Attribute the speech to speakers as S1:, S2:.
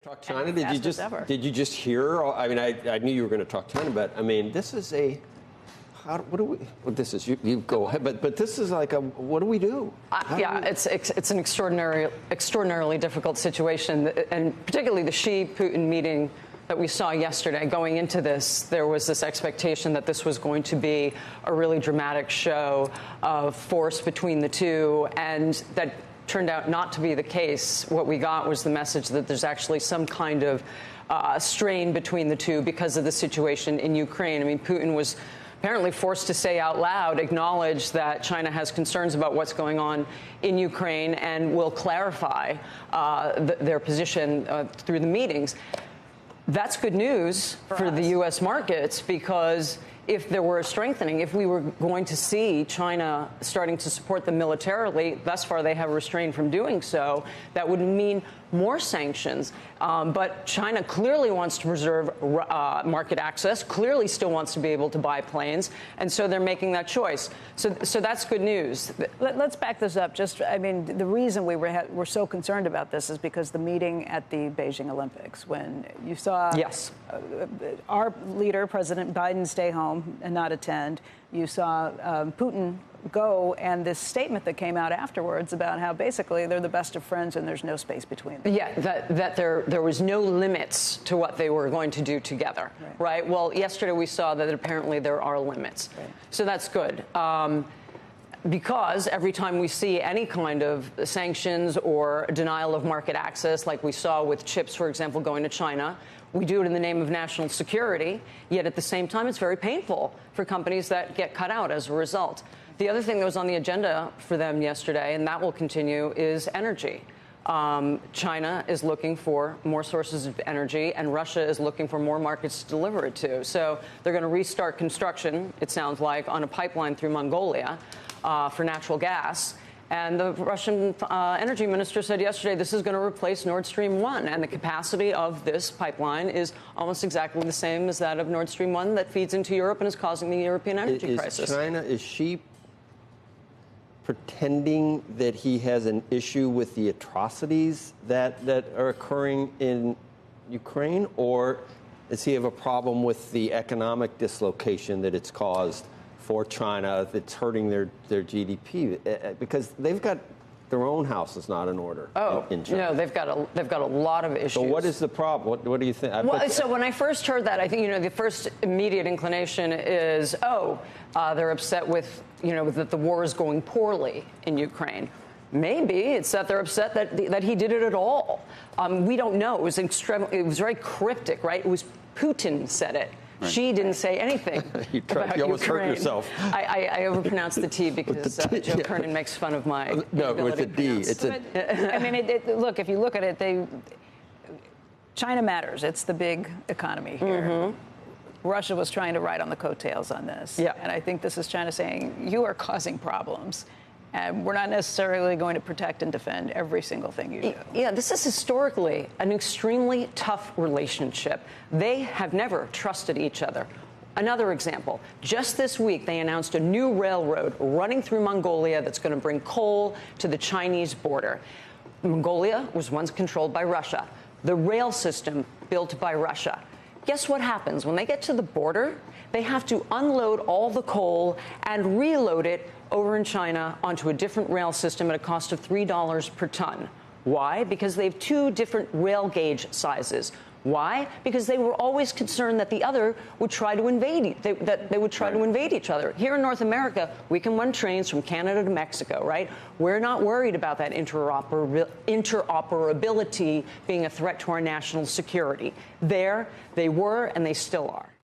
S1: Talk China? Did you just hear? I mean, I knew you were going to talk China, but I mean, this is a. What do we? Well, this is you go ahead, but this is like a. What do we do?
S2: It's an extraordinarily difficult situation, and particularly the Xi-Putin meeting that we saw yesterday. Going into this, there was this expectation that this was going to be a really dramatic show of force between the two, and that turned out not to be the case. What we got was the message that there's actually some kind of strain between the two because of the situation in Ukraine. I mean, Putin was apparently forced to say out loud, acknowledge that China has concerns about what's going on in Ukraine and will clarify their position through the meetings. That's good news for the U.S. markets, because if there were a strengthening, if we were going to see China starting to support them militarily, thus far they have restrained from doing so, that would mean more sanctions. But China clearly wants to preserve market access, clearly still wants to be able to buy planes, and so they're making that choice. So that's good news.
S3: Let's back this up. I mean, the reason we're so concerned about this is because the meeting at the Beijing Olympics, when you saw our leader, President Biden, stay home and not attend, you saw Putin go, and this statement that came out afterwards about how basically they're the best of friends and there's no space between them.
S2: Yeah, that there was no limits to what they were going to do together, right? Well, yesterday we saw that apparently there are limits. Right. So that's good. Because every time we see any kind of sanctions or denial of market access, like we saw with chips, for example, going to China, we do it in the name of national security, yet at the same time it's very painful for companies that get cut out as a result. The other thing that was on the agenda for them yesterday, and that will continue, is energy. China is looking for more sources of energy, and Russia is looking for more markets to deliver it to. So they're going to restart construction, it sounds like, on a pipeline through Mongolia for natural gas. And the Russian energy minister said yesterday this is going to replace Nord Stream 1. And the capacity of this pipeline is almost exactly the same as that of Nord Stream 1 that feeds into Europe and is causing the European energy crisis.
S1: Is she pretending that he has an issue with the atrocities that are occurring in Ukraine? Or does he have a problem with the economic dislocation that it's caused for China that's hurting their GDP? Because they've got their own house is not in order in China.
S2: No, they've got a lot of issues.
S1: So what is the problem? What do you think?
S2: So when I first heard that, I think, the first immediate inclination is, they're upset with, that the war is going poorly in Ukraine. Maybe it's that they're upset that he did it at all. We don't know. It was very cryptic, right? It was Putin said it. Right. She didn't say anything about
S1: you almost
S2: Ukraine.
S1: Hurt yourself.
S2: I overpronounced the T because Joe Kernan makes fun of my
S1: with the D.
S3: Look, if you look at it, China matters. It's the big economy here. Mm-hmm. Russia was trying to ride on the coattails on this.
S2: Yeah.
S3: And I think this is China saying, you are causing problems. And we're not necessarily going to protect and defend every single thing you do.
S2: Yeah, this is historically an extremely tough relationship. They have never trusted each other. Another example, just this week, they announced a new railroad running through Mongolia that's going to bring coal to the Chinese border. Mongolia was once controlled by Russia. The rail system built by Russia. Guess what happens? When they get to the border, they have to unload all the coal and reload it over in China onto a different rail system at a cost of $3 per ton. Why? Because they have two different rail gauge sizes. Why? Because they were always concerned that the other would try to invade, that they would try to invade each other. Here in North America, we can run trains from Canada to Mexico, right? We're not worried about that interoperability being a threat to our national security. There, they were, and they still are.